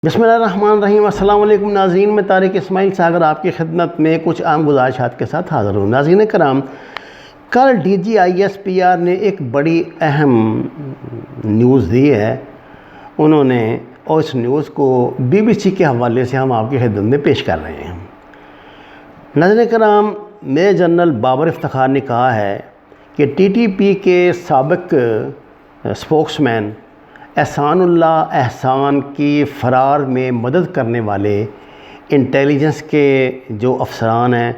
بسم اللہ الرحمن الرحیم۔ السلام علیکم ناظرین، میں طارق اسماعیل ساگر آپ کی خدمت میں کچھ عام گزارشات کے ساتھ حاضر ہوں۔ ناظرین کرام، کل D G I S P R نے ایک بڑی اہم نیوز دی ہے انہوں نے، اور اس نیوز کو بی بی سی کے حوالے سے ہم آپ کی خدمت میں پیش کر رہے ہیں۔ ناظرین کرام، میجر جنرل بابر افتخار نے کہا ہے کہ ٹی ٹی پی کے سابق اسپوکس مین احسان اللہ احسان کی فرار میں مدد کرنے والے انٹیلیجنس کے جو افسران ہیں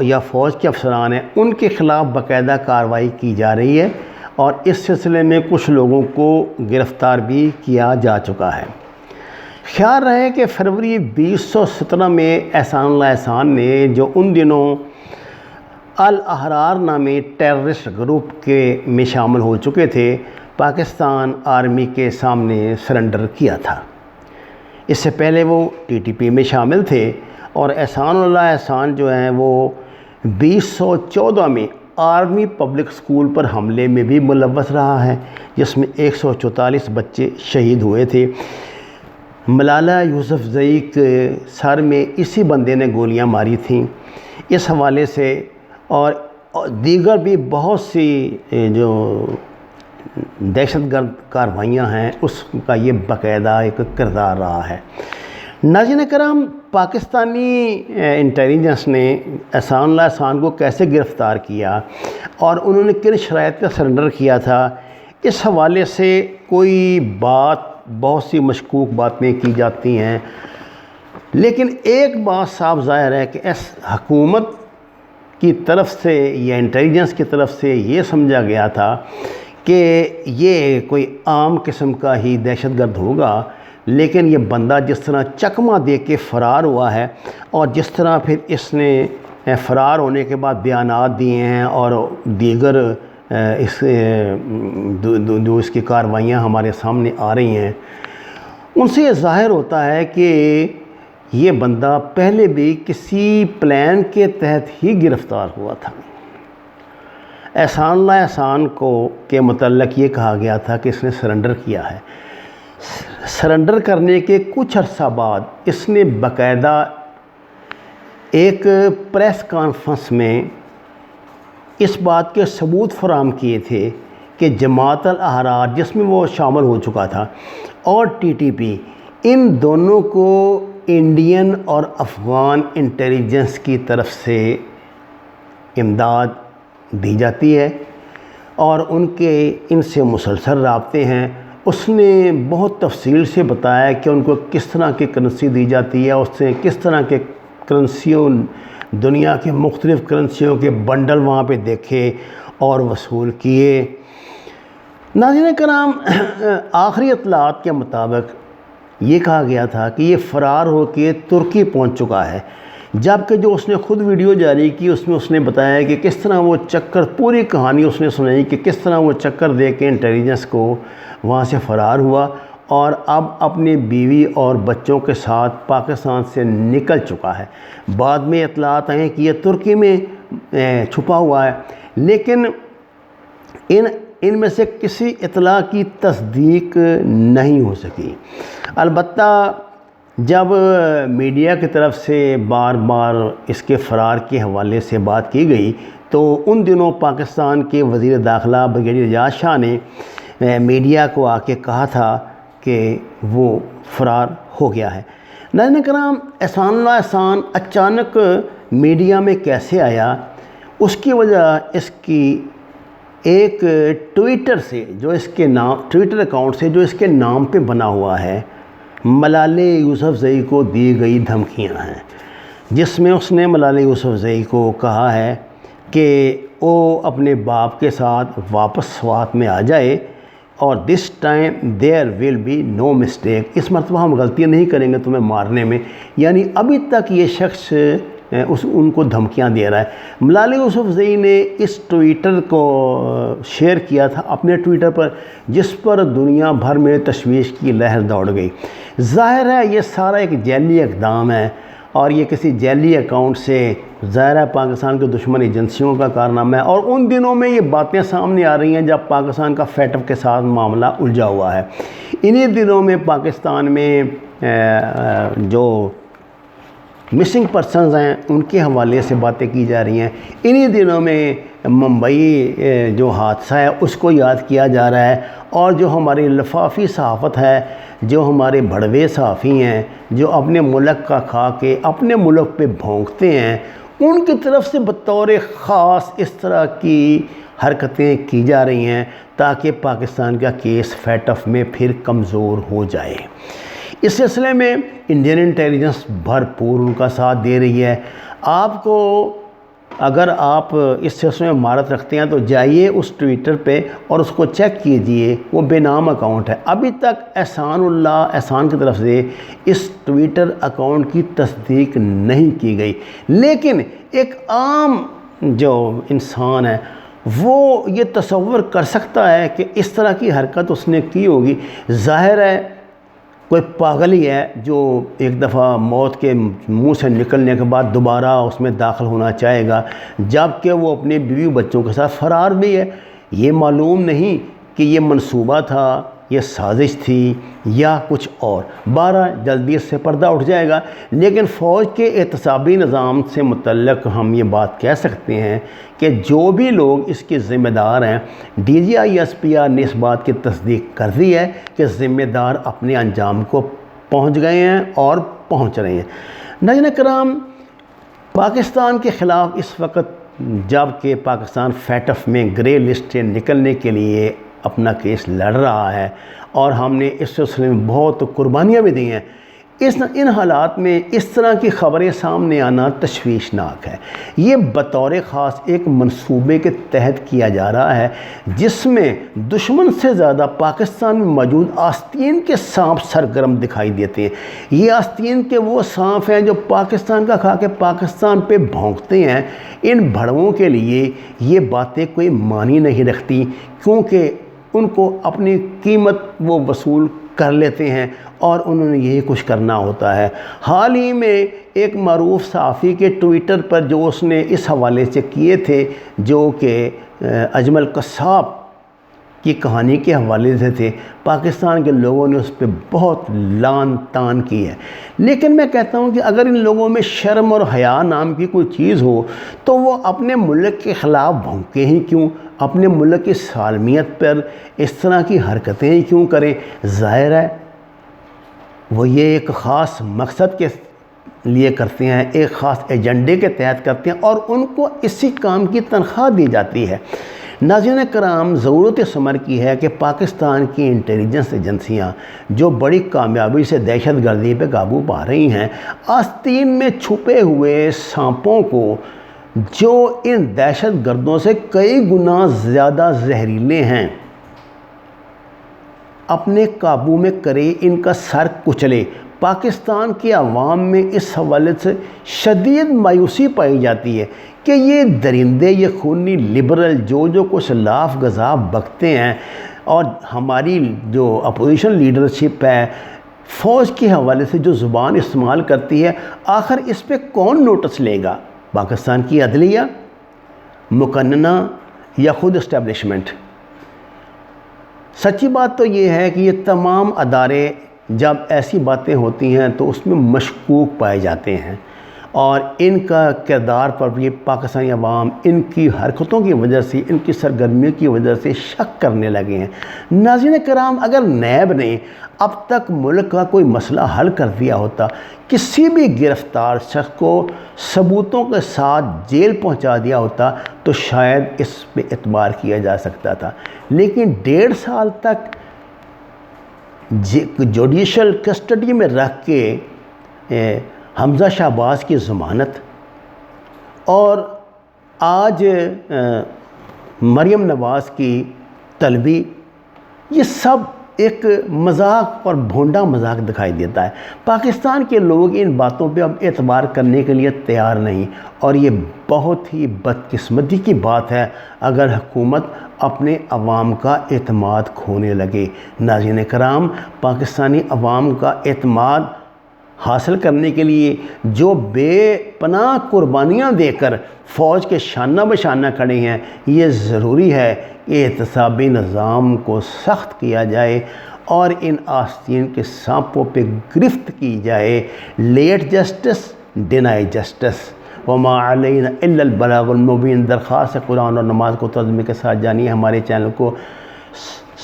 یا فوج کے افسران ہیں، ان کے خلاف باقاعدہ کارروائی کی جا رہی ہے اور اس سلسلے میں کچھ لوگوں کو گرفتار بھی کیا جا چکا ہے۔ خیال رہے کہ فروری 2017 میں احسان اللہ احسان نے جو ان دنوں الاحرار نامی ٹیررسٹ گروپ میں شامل ہو چکے تھے، پاکستان آرمی کے سامنے سرنڈر کیا تھا۔ اس سے پہلے وہ ٹی ٹی پی میں شامل تھے اور احسان اللہ احسان جو ہیں وہ 2014 میں آرمی پبلک سکول پر حملے میں بھی ملوث رہا ہے، جس میں 144 بچے شہید ہوئے تھے۔ ملالہ یوسفزئی کے سر میں اسی بندے نے گولیاں ماری تھیں۔ اس حوالے سے اور دیگر بھی بہت سی جو دہشت گرد کارروائیاں ہیں، اس کا یہ باقاعدہ ایک کردار رہا ہے۔ ناظرین کرام، پاکستانی انٹیلیجنس نے احسان اللہ احسان کو کیسے گرفتار کیا اور انہوں نے کن شرائط پر سرنڈر کیا تھا، اس حوالے سے بہت سی مشکوک باتیں کی جاتی ہیں، لیکن ایک بات صاف ظاہر ہے کہ اس حکومت کی طرف سے یا انٹیلیجنس کی طرف سے یہ سمجھا گیا تھا کہ یہ کوئی عام قسم کا ہی دہشت گرد ہوگا، لیکن یہ بندہ جس طرح چکمہ دے کے فرار ہوا ہے اور جس طرح پھر اس نے فرار ہونے کے بعد بیانات دیے ہیں اور دیگر اس کی کارروائیاں ہمارے سامنے آ رہی ہیں، ان سے یہ ظاہر ہوتا ہے کہ یہ بندہ پہلے بھی کسی پلان کے تحت ہی گرفتار ہوا تھا۔ احسان اللہ احسان کے متعلق یہ کہا گیا تھا کہ اس نے سرنڈر کیا ہے۔ سرنڈر کرنے کے کچھ عرصہ بعد اس نے باقاعدہ ایک پریس کانفرنس میں اس بات کے ثبوت فراہم کیے تھے کہ جماعت الاحرار، جس میں وہ شامل ہو چکا تھا، اور ٹی ٹی پی، ان دونوں کو انڈین اور افغان انٹیلیجنس کی طرف سے امداد دی جاتی ہے اور ان سے مسلسل رابطے ہیں۔ اس نے بہت تفصیل سے بتایا کہ ان کو کس طرح کی کرنسی دی جاتی ہے، اس نے کس طرح کے کرنسیوں، دنیا کے مختلف کرنسیوں کے بنڈل وہاں پہ دیکھے اور وصول کیے۔ ناظرین کرام، آخری اطلاعات کے مطابق یہ کہا گیا تھا کہ یہ فرار ہو کے ترکی پہنچ چکا ہے، جبکہ جو اس نے خود ویڈیو جاری کی اس میں اس نے بتایا کہ کس طرح وہ چکر، پوری کہانی اس نے سنائی کہ کس طرح وہ چکر دے کے انٹیلیجنس کو وہاں سے فرار ہوا اور اب اپنی بیوی اور بچوں کے ساتھ پاکستان سے نکل چکا ہے۔ بعد میں اطلاعات آئیں کہ یہ ترکی میں چھپا ہوا ہے، لیکن ان میں سے کسی اطلاع کی تصدیق نہیں ہو سکی۔ البتہ جب میڈیا کی طرف سے بار بار اس کے فرار کے حوالے سے بات کی گئی تو ان دنوں پاکستان کے وزیر داخلہ بریگیڈیئر اعجاز شاہ نے میڈیا کو آ کے کہا تھا کہ وہ فرار ہو گیا ہے۔ ناظرین کرام، احسان اللہ احسان اچانک میڈیا میں کیسے آیا، اس کی وجہ اس کی ایک ٹویٹر اکاؤنٹ سے جو اس کے نام پہ بنا ہوا ہے، ملالہ یوسفزئی کو دی گئی دھمکیاں ہیں، جس میں اس نے ملالہ یوسفزئی کو کہا ہے کہ وہ اپنے باپ کے ساتھ واپس سوات میں آ جائے اور this time there will be no mistake, اس مرتبہ ہم غلطی نہیں کریں گے تمہیں مارنے میں۔ یعنی ابھی تک یہ شخص ان کو دھمکیاں دے رہا ہے۔ ملالہ یوسفزئی نے اس ٹویٹر کو شیئر کیا تھا اپنے ٹویٹر پر، جس پر دنیا بھر میں تشویش کی لہر دوڑ گئی۔ ظاہر ہے یہ سارا ایک جعلی اقدام ہے اور یہ کسی جعلی اکاؤنٹ سے ظاہر ہے پاکستان کے دشمن ایجنسیوں کا کارنامہ ہے، اور ان دنوں میں یہ باتیں سامنے آ رہی ہیں جب پاکستان کا فیٹف کے ساتھ معاملہ الجھا ہوا ہے۔ انہی دنوں میں پاکستان میں جو مسنگ پرسنز ہیں ان کے حوالے سے باتیں کی جا رہی ہیں. انہی دنوں میں ممبئی جو حادثہ ہے اس کو یاد کیا جا رہا ہے، اور جو ہماری لفافی صحافت ہے، جو ہمارے بھڑوے صحافی ہیں، جو اپنے ملک کا کھا کے اپنے ملک پہ بھونکتے ہیں، ان کی طرف سے بطور خاص اس طرح کی حرکتیں کی جا رہی ہیں تاکہ پاکستان کا کیس فیٹ آف میں پھر کمزور ہو جائے. اس سلسلے میں انڈین انٹیلیجنس بھرپور ان کا ساتھ دے رہی ہے. آپ کو اگر آپ اس سلسلے میں مہارت رکھتے ہیں تو جائیے اس ٹویٹر پہ اور اس کو چیک کیجئے. وہ بے نام اکاؤنٹ ہے. ابھی تک احسان کی طرف سے اس ٹویٹر اکاؤنٹ کی تصدیق نہیں کی گئی، لیکن ایک عام جو انسان ہے وہ یہ تصور کر سکتا ہے کہ اس طرح کی حرکت اس نے کی ہوگی. ظاہر ہے کوئی پاگل ہی ہے جو ایک دفعہ موت کے منہ سے نکلنے کے بعد دوبارہ اس میں داخل ہونا چاہے گا، جبکہ وہ اپنے بیوی بچوں کے ساتھ فرار بھی ہے. یہ معلوم نہیں کہ یہ منصوبہ تھا، یہ سازش تھی یا کچھ اور. جلدی اس سے پردہ اٹھ جائے گا. لیکن فوج کے احتسابی نظام سے متعلق ہم یہ بات کہہ سکتے ہیں کہ جو بھی لوگ اس کے ذمہ دار ہیں، DGI/SPR نے اس بات کی تصدیق کر دی ہے کہ ذمہ دار اپنے انجام کو پہنچ گئے ہیں اور پہنچ رہے ہیں. ناظرین کرام، پاکستان کے خلاف اس وقت جب کہ پاکستان فیٹ آف میں گرے لسٹ سے نکلنے کے لیے اپنا کیس لڑ رہا ہے اور ہم نے اس سلسلے میں بہت قربانیاں بھی دی ہیں، ان حالات میں اس طرح کی خبریں سامنے آنا تشویشناک ہے. یہ بطور خاص ایک منصوبے کے تحت کیا جا رہا ہے جس میں دشمن سے زیادہ پاکستان میں موجود آستین کے سانپ سرگرم دکھائی دیتے ہیں. یہ آستین کے وہ سانپ ہیں جو پاکستان کا کھا کے پاکستان پہ بھونکتے ہیں. ان بھڑووں کے لیے یہ باتیں کوئی معنی نہیں رکھتی، کیونکہ ان کو اپنی قیمت وہ وصول کر لیتے ہیں اور انہوں نے یہی کچھ کرنا ہوتا ہے. حال ہی میں ایک معروف صحافی کے ٹویٹر پر جو اس نے اس حوالے سے کیے تھے، جو کہ اجمل قصاب کی کہانی کے حوالے سے تھے، پاکستان کے لوگوں نے اس پہ بہت لعن طعن کی ہے. لیکن میں کہتا ہوں کہ اگر ان لوگوں میں شرم اور حیا نام کی کوئی چیز ہو تو وہ اپنے ملک کے خلاف بھونکے ہی کیوں، اپنے ملک کی سالمیت پر اس طرح کی حرکتیں ہی کیوں کریں. ظاہر ہے وہ یہ ایک خاص مقصد کے لیے کرتے ہیں، ایک خاص ایجنڈے کے تحت کرتے ہیں اور ان کو اسی کام کی تنخواہ دی جاتی ہے. ناظرین کرام، ضرورت اس امر کی ہے کہ پاکستان کی انٹیلیجنس ایجنسیاں جو بڑی کامیابی سے دہشت گردی پہ قابو پا رہی ہیں، آستین میں چھپے ہوئے سانپوں کو جو ان دہشت گردوں سے کئی گنا زیادہ زہریلے ہیں اپنے قابو میں کرے، ان کا سر کچلے. پاکستان کے عوام میں اس حوالے سے شدید مایوسی پائی جاتی ہے کہ یہ درندے، یہ خونی لبرل جو کچھ لاف گزاف بکتے ہیں، اور ہماری جو اپوزیشن لیڈرشپ ہے فوج کے حوالے سے جو زبان استعمال کرتی ہے، آخر اس پہ کون نوٹس لے گا؟ پاکستان کی عدلیہ، مقننہ یا خود اسٹیبلشمنٹ؟ سچی بات تو یہ ہے کہ یہ تمام ادارے جب ایسی باتیں ہوتی ہیں تو اس میں مشکوک پائے جاتے ہیں، اور ان کا کردار پر بھی پاکستانی عوام ان کی حرکتوں کی وجہ سے، ان کی سرگرمیوں کی وجہ سے شک کرنے لگے ہیں. ناظرین کرام، اگر نیب نے اب تک ملک کا کوئی مسئلہ حل کر دیا ہوتا، کسی بھی گرفتار شخص کو ثبوتوں کے ساتھ جیل پہنچا دیا ہوتا تو شاید اس پہ اعتبار کیا جا سکتا تھا. لیکن 1.5 سال تک جوڈیشل کسٹڈی میں رکھ کے حمزہ شہباز کی ضمانت، اور آج مریم نواز کی طلبی، یہ سب ایک مذاق اور بھونڈا مذاق دکھائی دیتا ہے. پاکستان کے لوگ ان باتوں پہ اب اعتبار کرنے کے لیے تیار نہیں، اور یہ بہت ہی بدقسمتی کی بات ہے اگر حکومت اپنے عوام کا اعتماد کھونے لگے. ناظرین کرام، پاکستانی عوام کا اعتماد حاصل کرنے کے لیے جو بے پناہ قربانیاں دے کر فوج کے شانہ بشانہ کھڑے ہیں، یہ ضروری ہے کہ احتسابی نظام کو سخت کیا جائے اور ان آستین کے سانپوں پہ گرفت کی جائے. Late justice deny justice. وما علینا الا البلاغ المبین. درخواست قرآن اور نماز کو ترجمے کے ساتھ جانیے. ہمارے چینل کو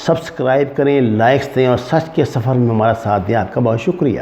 سبسکرائب کریں، لائکس دیں اور سچ کے سفر میں ہمارا ساتھ دیں. آپ کا بہت شکریہ.